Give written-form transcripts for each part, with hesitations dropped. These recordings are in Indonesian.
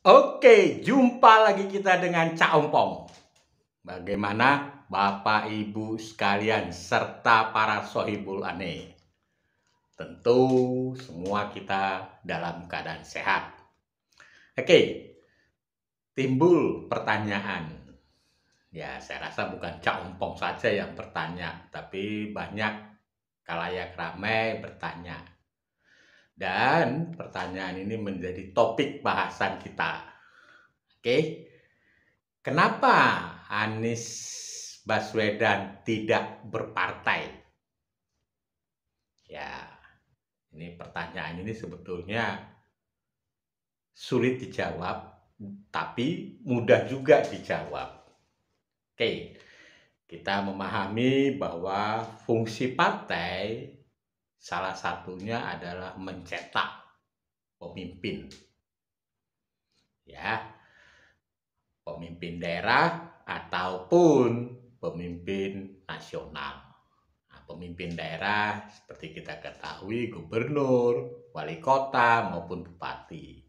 Oke, jumpa lagi kita dengan Cak Ompong. Bagaimana Bapak Ibu sekalian serta para sohibul ane? Tentu semua kita dalam keadaan sehat. Oke, timbul pertanyaan. Ya, saya rasa bukan Cak Ompong saja yang bertanya, tapi banyak khalayak ramai bertanya. Dan pertanyaan ini menjadi topik bahasan kita. Oke, kenapa Anies Baswedan tidak berpartai? Ya, ini pertanyaan ini sebetulnya sulit dijawab, tapi mudah juga dijawab. Oke, kita memahami bahwa fungsi partai salah satunya adalah mencetak pemimpin. Ya, pemimpin daerah ataupun pemimpin nasional. Nah, pemimpin daerah seperti kita ketahui gubernur, wali kota maupun bupati.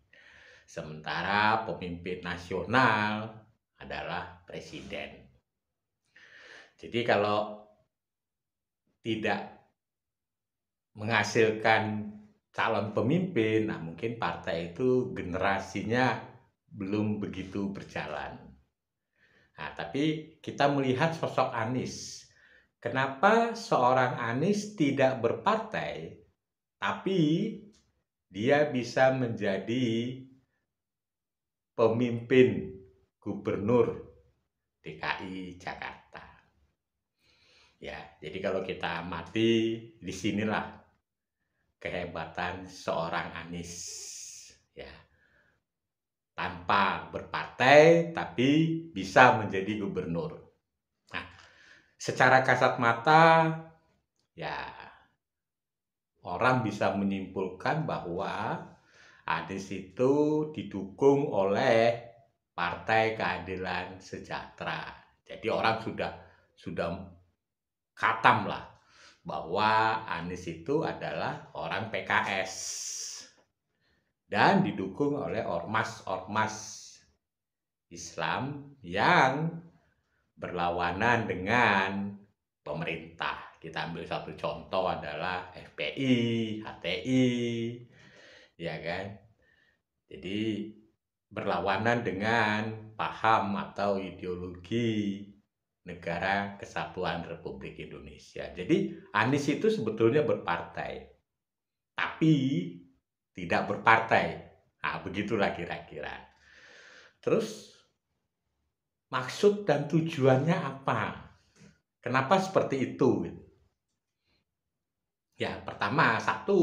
Sementara pemimpin nasional adalah presiden. Jadi kalau tidak menghasilkan calon pemimpin, nah mungkin partai itu generasinya belum begitu berjalan. Nah, tapi kita melihat sosok Anies. Kenapa seorang Anies tidak berpartai, tapi dia bisa menjadi pemimpin gubernur DKI Jakarta? Ya, jadi kalau kita amati, disinilah kehebatan seorang Anies. Ya, tanpa berpartai, tapi bisa menjadi gubernur. Nah, secara kasat mata, ya orang bisa menyimpulkan bahwa Anies itu didukung oleh Partai Keadilan Sejahtera. Jadi orang sudah khatam lah bahwa Anies itu adalah orang PKS dan didukung oleh ormas-ormas Islam yang berlawanan dengan pemerintah. Kita ambil satu contoh adalah FPI, HTI, ya kan? Jadi berlawanan dengan paham atau ideologi Negara Kesatuan Republik Indonesia. Jadi Anies itu sebetulnya berpartai, tapi tidak berpartai. Nah, begitulah kira-kira. Terus maksud dan tujuannya apa? Kenapa seperti itu? Ya, pertama, satu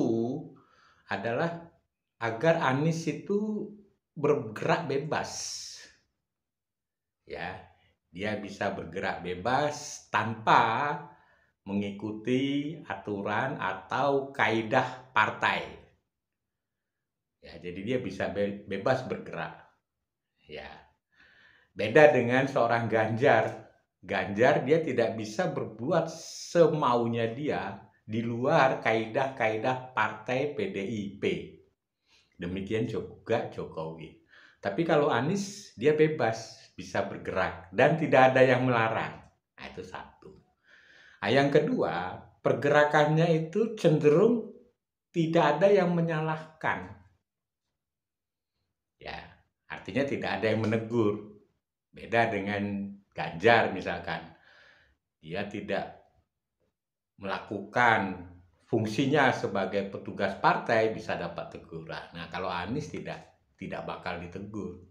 adalah agar Anies itu bergerak bebas. Ya, dia bisa bergerak bebas tanpa mengikuti aturan atau kaidah partai. Ya, jadi dia bisa bebas bergerak. Ya, beda dengan seorang Ganjar. Ganjar dia tidak bisa berbuat semaunya dia di luar kaidah-kaidah partai PDIP. Demikian juga Jokowi. Tapi kalau Anies dia bebas, bisa bergerak dan tidak ada yang melarang. Nah, itu satu. Nah, yang kedua, pergerakannya itu cenderung tidak ada yang menyalahkan. Ya, artinya tidak ada yang menegur. Beda dengan Ganjar misalkan. Dia tidak melakukan fungsinya sebagai petugas partai bisa dapat teguran. Nah, kalau Anies tidak bakal ditegur.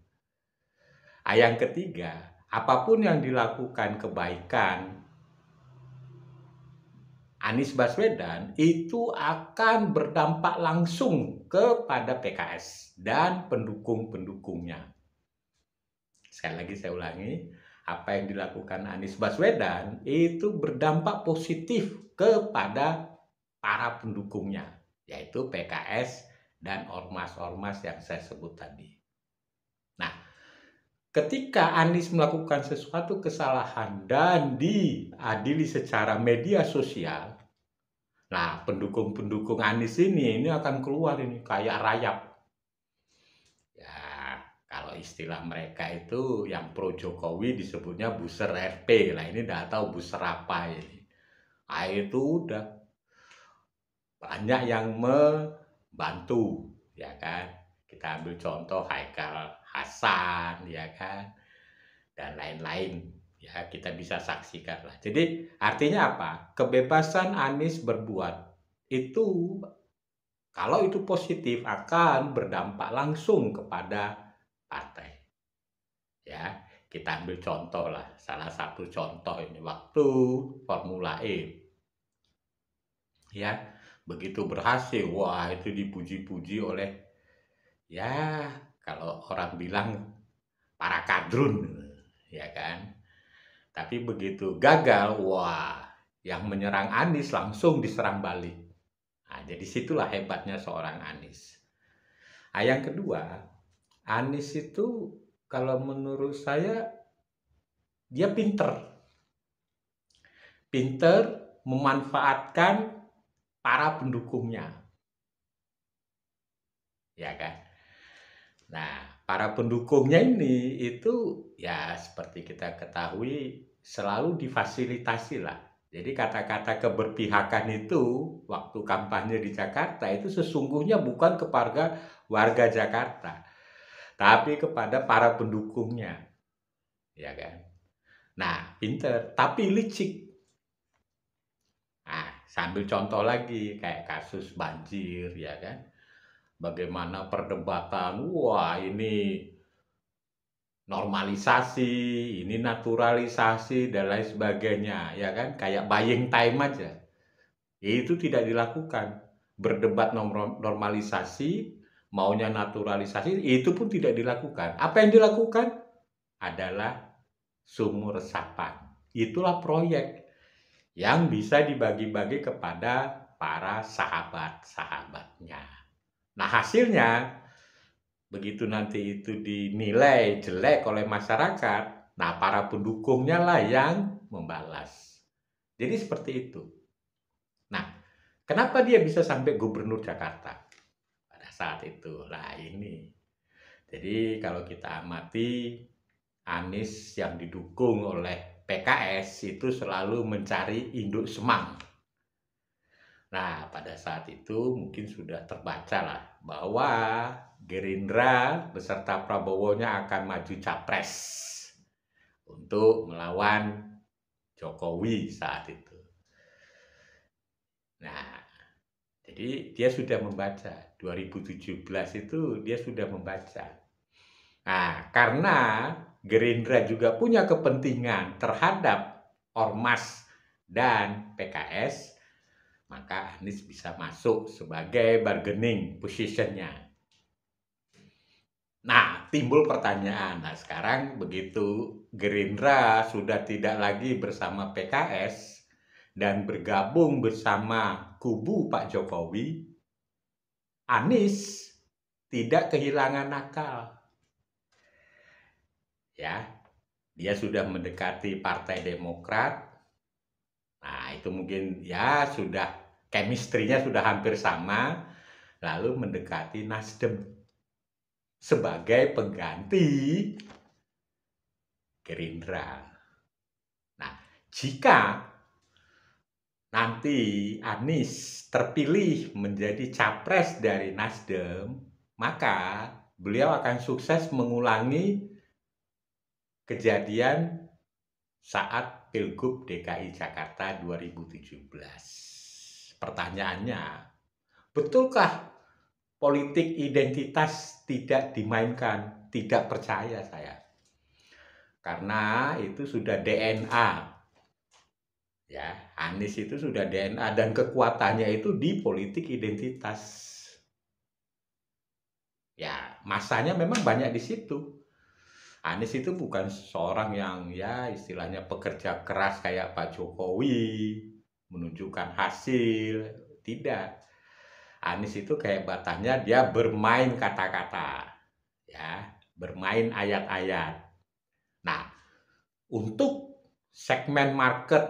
Nah, yang ketiga, apapun yang dilakukan kebaikan Anies Baswedan itu akan berdampak langsung kepada PKS dan pendukung-pendukungnya. Sekali lagi saya ulangi, apa yang dilakukan Anies Baswedan itu berdampak positif kepada para pendukungnya, yaitu PKS dan ormas-ormas yang saya sebut tadi. Nah, ketika Anies melakukan sesuatu kesalahan dan diadili secara media sosial, nah pendukung-pendukung Anies ini akan keluar ini kayak rayap. Ya, kalau istilah mereka itu yang pro Jokowi disebutnya booster RP lah, ini nggak tahu booster apa ini. Nah, itu udah banyak yang membantu, ya kan. Kita ambil contoh Haikal Hasan, ya kan, dan lain-lain. Ya, kita bisa saksikan lah. Jadi artinya apa? Kebebasan Anies berbuat itu kalau itu positif akan berdampak langsung kepada partai. Ya, kita ambil contoh lah. Salah satu contoh ini waktu Formula E. Ya, begitu berhasil, wah itu dipuji-puji oleh, ya kalau orang bilang para kadrun, ya kan. Tapi begitu gagal, wah yang menyerang Anies langsung diserang balik. Nah, jadi situlah hebatnya seorang Anies. Nah, yang kedua, Anies itu kalau menurut saya dia pinter memanfaatkan para pendukungnya, ya kan. Nah, para pendukungnya ini itu ya seperti kita ketahui selalu difasilitasi lah. Jadi kata-kata keberpihakan itu waktu kampanye di Jakarta itu sesungguhnya bukan kepada warga Jakarta, tapi kepada para pendukungnya, ya kan. Nah, pinter, tapi licik. Nah, sambil contoh lagi kayak kasus banjir, ya kan. Bagaimana perdebatan, wah ini normalisasi, ini naturalisasi, dan lain sebagainya, ya kan? Kayak buying time aja. Itu tidak dilakukan. Berdebat normalisasi, maunya naturalisasi, itu pun tidak dilakukan. Apa yang dilakukan adalah sumur resapan. Itulah proyek yang bisa dibagi-bagi kepada para sahabat-sahabatnya. Nah, hasilnya begitu nanti itu dinilai jelek oleh masyarakat, nah para pendukungnya lah yang membalas. Jadi seperti itu. Nah, kenapa dia bisa sampai gubernur Jakarta pada saat itu? Nah ini. Jadi kalau kita amati, Anies yang didukung oleh PKS itu selalu mencari induk semang. Nah, pada saat itu mungkin sudah terbaca lah bahwa Gerindra beserta Prabowo-nya akan maju capres untuk melawan Jokowi saat itu. Nah, jadi dia sudah membaca. 2017 itu dia sudah membaca. Nah, karena Gerindra juga punya kepentingan terhadap Ormas dan PKS, maka Anies bisa masuk sebagai bargaining position-nya. Nah, timbul pertanyaan. Nah, sekarang begitu Gerindra sudah tidak lagi bersama PKS dan bergabung bersama kubu Pak Jokowi, Anies tidak kehilangan akal. Ya, dia sudah mendekati Partai Demokrat. Nah, itu mungkin ya sudah chemistry-nya sudah hampir sama, lalu mendekati Nasdem sebagai pengganti Gerindra. Nah, jika nanti Anies terpilih menjadi capres dari Nasdem, maka beliau akan sukses mengulangi kejadian saat Pilgub DKI Jakarta 2017. Pertanyaannya, betulkah politik identitas tidak dimainkan? Tidak percaya saya. Karena itu sudah DNA. Ya, Anies itu sudah DNA dan kekuatannya itu di politik identitas. Ya, masanya memang banyak di situ. Anies itu bukan seorang yang ya istilahnya pekerja keras kayak Pak Jokowi, menunjukkan hasil, tidak. Anies itu kayak batahnya dia bermain kata-kata, ya, bermain ayat-ayat. Nah, untuk segmen market,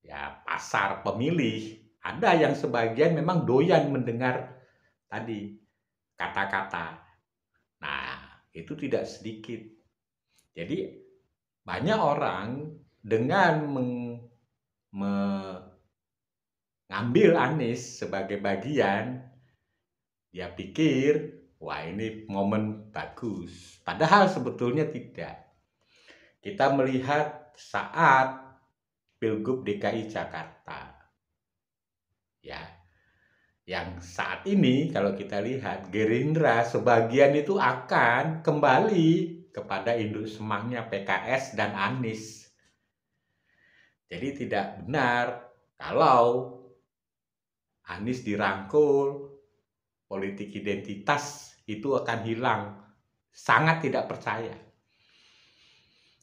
ya pasar pemilih, ada yang sebagian memang doyan mendengar tadi kata-kata. Nah, itu tidak sedikit. Jadi banyak orang dengan mengambil Anies sebagai bagian, dia pikir, wah ini momen bagus. Padahal sebetulnya tidak. Kita melihat saat Pilgub DKI Jakarta, ya, yang saat ini kalau kita lihat Gerindra sebagian itu akan kembali kepada induk semangnya PKS dan Anies. Jadi tidak benar kalau Anies dirangkul, politik identitas itu akan hilang. Sangat tidak percaya.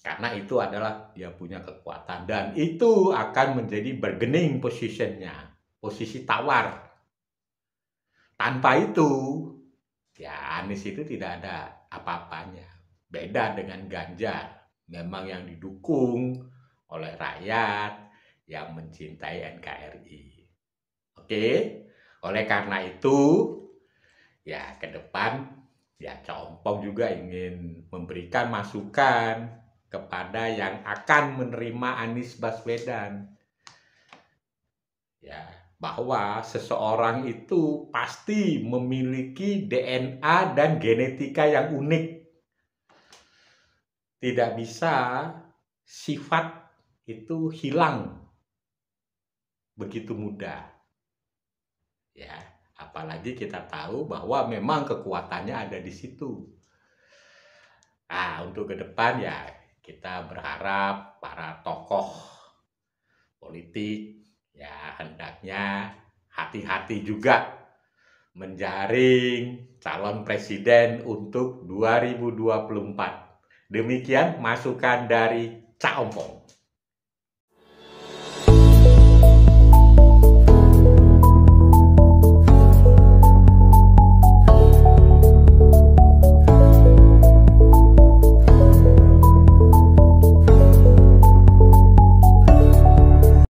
Karena itu adalah dia punya kekuatan. Dan itu akan menjadi bargaining positionnya. Posisi tawar. Tanpa itu, ya Anies itu tidak ada apa-apanya. Beda dengan Ganjar. Memang yang didukung oleh rakyat yang mencintai NKRI. Oke? Oleh karena itu, ya ke depan, ya Cak Ompong juga ingin memberikan masukan kepada yang akan menerima Anies Baswedan, ya, bahwa seseorang itu pasti memiliki DNA dan genetika yang unik. Tidak bisa sifat itu hilang begitu mudah. Ya, apalagi kita tahu bahwa memang kekuatannya ada di situ. Nah, untuk ke depan ya kita berharap para tokoh politik ya hendaknya hati-hati juga menjaring calon presiden untuk 2024. Demikian masukan dari Cak Ompong.